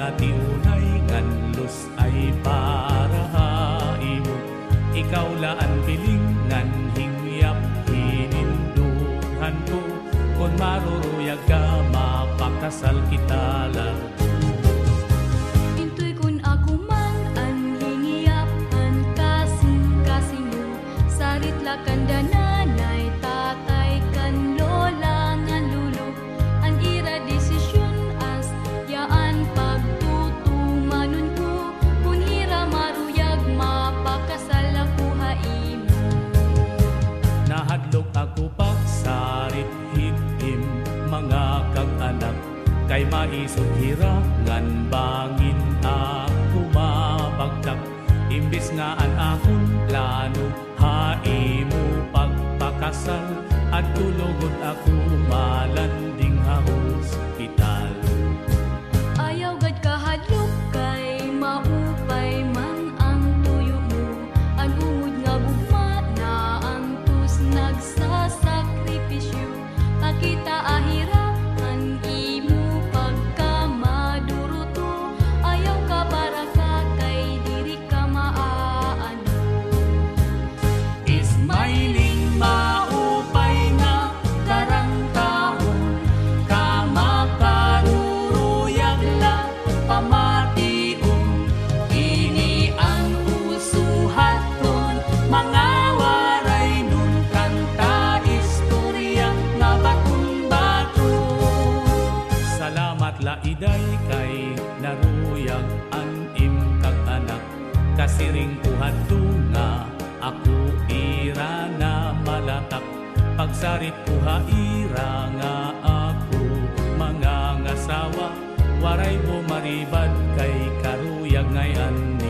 nga tiunay nganlos ay para haimo. Ikaw laan piling ngan hingyap hininduhan ko. Kung maruruyag ka mapakasal kita lang. Intoy kun ako man ang hingiyapan kasing-kasing mo. Sarit lakan dananay tatay kan lola ngan lulo. An ira desisyon as yaan pagtutumanon ko. Kun ira maruyag mapakasal ako haimo. Nahadlok ako pagsarit hitim mga kag-anak. Kay maisog hirangan bangin ako mapagdak. Imbis nga an akong plano haimo pagpakasal. At tulugod ako malanding ha hospital. Ayaw gad kahadlok kay maupay man ang tuyo mo. Ang ungod nga gugma na antus nagsasakripisyo. Pakita ahirapan imo pagka maduruto. Ayaw ka para ka kay diri ka maaano. Ismailing maupay na karangtahon. Kamakaruruyag lang pamationg. Ini ang usuhaton. Mga waray nun kanta istorya nga batong-bato. Salamat laiday kay naruyag an imkag anak. Kasiring kuhadto nga ako ira na malatak. Pagsarit kuha ira nga ako mga ngasawa. Waray mo maribad kay karuyag ngayon.